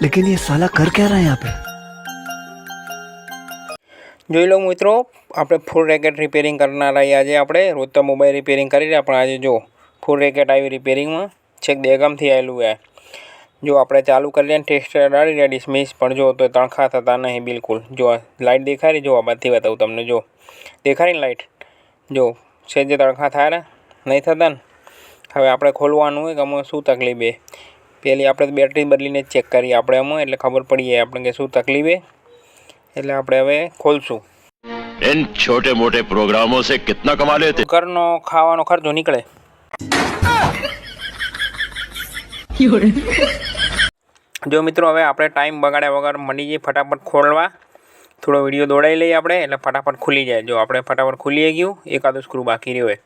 लेकिन ये साला कर क्या रहा है यहाँ पे? જોઈ લો મિત્રો, આપણે ફૂલ રેકેટ રિપેરિંગ કરનારા આજે આપણે રોજ તો મોબાઈલ રિપેરિંગ કરી રહ્યા, પણ આજે જો ફૂલ રેકેટ આવી રિપેરિંગમાં છેક દહેગામથી આવેલું છે. જો આપણે ચાલુ કરી લઈએ ટેસ્ટ ડાળી રહ્યા ડિસમિસ, પણ જો તો તણખા થતા નહીં બિલકુલ. જો લાઇટ દેખાય રહી, જો આ બાદથી બતાવું તમને. જો દેખાય ને લાઇટ, જો છે જે તણખા થાય ને નહીં થતા ને. હવે આપણે ખોલવાનું હોય કે આમાં શું તકલીફ છે. પહેલી આપણે બેટરી બદલીને જ ચેક કરીએ આપણે આમાં, એટલે ખબર પડી જાય આપણે કે શું તકલીફ છે. એટલે આપણે હવે ખોલશું. इन छोटे मोटे प्रोग्रामों से कितना कमा लेते? ઘરનો ખાવાનો ખર્ચો નીકળે. જો મિત્રો, હવે આપણે ટાઈમ બગાડ્યા વગર મંડી જઈએ ફટાફટ ખોલવા. થોડો વિડીયો દોડાવી લઈએ આપણે, એટલે ફટાફટ ખુલી જાય. જો આપણે ફટાફટ ખુલી ગયું, એકાદો સ્ક્રૂ બાકી રહ્યો હોય.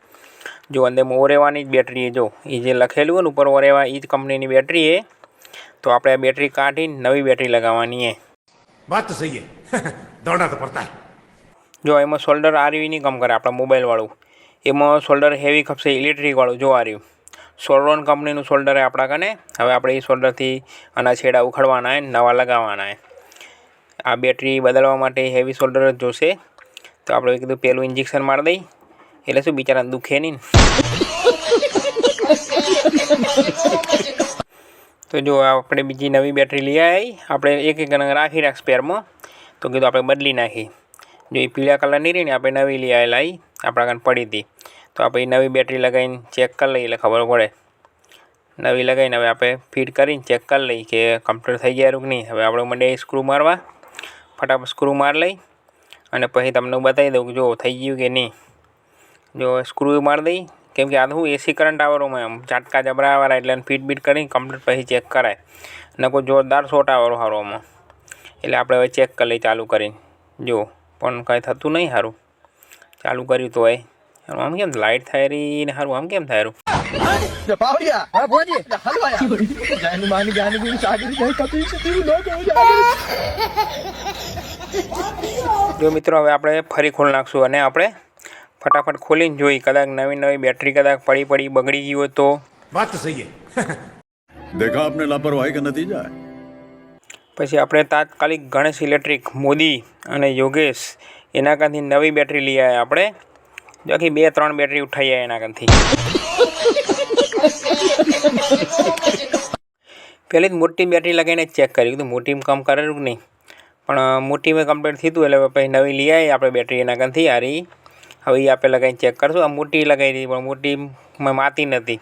જો અંદર ઓરેવાની જ બેટરી, જો એ જે લખેલું હોય ને ઉપર ઓરેવા, એ જ કંપનીની બેટરી છે. તો આપણે આ બેટરી કાઢીને નવી બેટરી લગાવવાની છે. बात तो सही है दौड़ना तो पड़ता है. જો એમાં શોલ્ડર આ રહ્યું નહીં કામ કરે આપણા મોબાઈલવાળું, એમાં શોલ્ડર હેવી ખપશે ઇલેક્ટ્રિકવાળું. જો આ રહ્યું સોલ્રોન કંપનીનું શોલ્ડર છે આપણા કને. હવે આપણે એ શોલ્ડરથી આના છેડા ઉખાડવાના હોય, નવા લગાવવાના હોય. આ બેટરી બદલવા માટે હેવી શોલ્ડર જ જોશે. તો આપણે કીધું પહેલું ઇન્જેક્શન મારી દઈ, એટલે શું બિચારાને દુખે નહીં. તો જો આપણે બીજી નવી બેટરી લઈ આવી. આપણે એક રાખી રાખ સ્પેરમાં. તો કીધું આપણે બદલી નાખી. જો એ પીળા કલરની રહી ને, આપણે નવી લઈ આવેલા આપણા કાન પડી હતી. તો આપણે એ નવી બેટરી લગાવીને ચેક કરી લઈએ, એટલે ખબર પડે. નવી લગાવીને હવે આપણે ફિટ કરીને ચેક કરી લઈએ કે કમ્પ્લીટ થઈ ગયા કે નહીં. હવે આપણે મંડે સ્ક્રૂ મારવા, ફટાફટ સ્ક્રૂ મારી લઈ અને પછી તમને બતાવી દઉં કે જો થઈ ગયું કે નહીં. જો સ્ક્રૂ મારી દઈ, કેમ કે આ શું એસી કરંટ આવરોમાં એમ ઝાટકા જબરાવાળા, એટલે ફિટ બીટ કરીને કમ્પ્લીટ પછી ચેક કરાય. ને કોઈ જોરદાર શોટ આવરો સારોમાં, એટલે આપણે હવે ચેક કરી લઈએ ચાલુ કરીને. જો પણ કાંઈ થતું નહીં સારું. ચાલુ કર્યું તો આમ કેમ લાઇટ થાય રહી ને સારું, આમ કેમ થાય રહું. જો મિત્રો, હવે આપણે ફરી ખોલી નાખશું અને આપણે ફટાફટ ખોલીને જોઈ કદાચ નવી બેટરી કદાચ પડી બગડી ગઈ હોય તો. बात तो सही है देखा आपने लापरवाही का नतीजा है. પછી આપણે તાત્કાલિક ગણેશ ઇલેક્ટ્રિક મોદી અને યોગેશ એના કાંથી નવી બેટરી લઈ આવ્યા આપણે. બાકી 2-3 બેટરી ઉઠાઈ આવ્યા એના કાંથી. પહેલી જ મોટી બેટરી લગાવીને જ ચેક કર્યું, તો મોટીમાં કામ કરેલું કે નહીં. પણ મોટીમાં કમ્પ્લીટ થયું એટલે પછી નવી લઈ આવી આપણે બેટરી એના કાંથી. આ રહી, હવે એ આપણે લગાવીને ચેક કરશું. આ મોટી લગાવી હતી પણ મોટીમાં માતી નથી,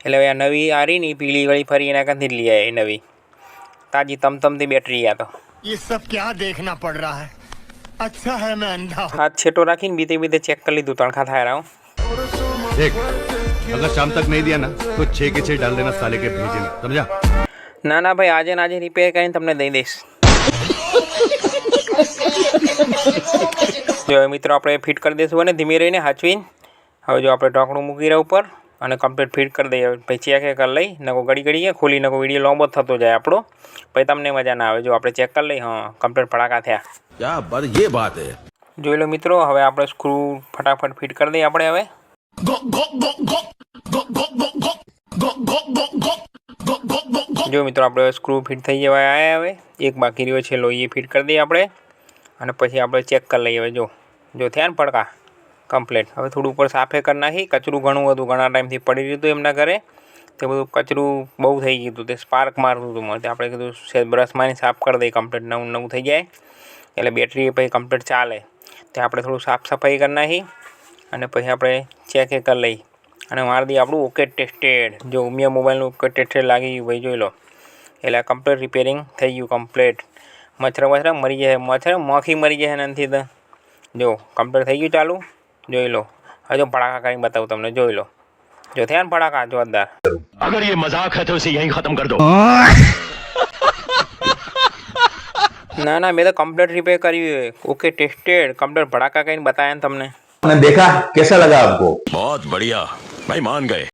એટલે હવે આ નવી આ રહી ને પીળી વળી ફરી એના કાંથી લઈ આવી નવી તાજી તમતમતી બેટરી. આ તો ये सब क्या देखना पड़ रहा है. अच्छा है मैं अंधा हूं. હાથ છેટો રાખીને બીતે ચેક કરી લીધું, તણખા થાય રહો. देख, अगर शाम तक नहीं दिया ना तो 6 के 6 डाल देना साले के भेजे में, समझा? ના ભાઈ, આજે ને આજે રિપેર કરીને તમને દઈ દઈશ. જો મિત્રો, આપણે ફિટ કરી દઈશું અને ધીમે રહીને હાચવીને. હવે જો આપણે ઢાંકણું મૂકી રહ્યા ઉપર અને કમ્પ્લીટ ફિટ કરી દઈએ. પછી ચેક કરી લઈ, નકો ઘડી ખોલી નકો વિડીયો લાંબો થતો જાય આપણો, પછી તમને મજા ના આવે. જો આપણે ચેક કરી લઈ, હા કમ્પ્લીટ ફટાકા થયા. क्या बात, ये बात है. જોઈ લો મિત્રો, હવે આપણે સ્ક્રૂ ફટાફટ ફિટ કરી દઈએ આપણે. હવે જો મિત્રો, આપણે સ્ક્રૂ ફિટ થઈ જવા આવ્યા. હવે એક બાકી રહ્યો છે, લો એ ફિટ કરી દઈએ આપણે અને પછી આપણે ચેક કરી લઈએ. હવે જો થયા ને પડકા કમ્પ્લીટ. હવે થોડું ઉપર સાફે કરી નાખી. કચરું ઘણું હતું, ઘણા ટાઈમથી પડી રહ્યું હતું એમના ઘરે. તે બધું કચરું બહુ થઈ ગયું હતું, તે સ્પાર્ક મારતું હતું મને. આપણે કીધું બ્રશમાં સાફ કરી દઈએ, કમ્પ્લીટ નવું થઈ જાય એટલે બેટરી પછી કમ્પ્લીટ ચાલે. તે આપણે થોડું સાફ સફાઈ કરી નાખી અને પછી આપણે ચેક કરી લઈ અને મારી દઈએ આપણું ઓકે ટેસ્ટેડ. જો ઉમિયા મોબાઈલનું ઓકે ટેસ્ટેડ લાગી ગયું ભાઈ, જોઈ લો. એટલે કમ્પ્લીટ રિપેરિંગ થઈ ગયું કમ્પ્લીટ. મચ્છર મરી જાય, માખી મરી જાય એનાથી તો. જો કમ્પ્લીટ થઈ ગયું ચાલુ, જોઈ લો. હવે જો ભડાકા કરીને બતાવું તમને, જોઈ લો. જો થયા ને ભડાકા જોરદાર. अगर ये मजाक है तो इसे यहीं खत्म कर दो. ના મેં તો કમ્પ્લીટ રિપેર કર્યું, ઓકે ટેસ્ટેડ કમ્પ્લીટ ભડાકા કરીને બતાવ્યા ને તમને. देखा कैसा लगा आपको? बहुत बढ़िया, भाई मान गए.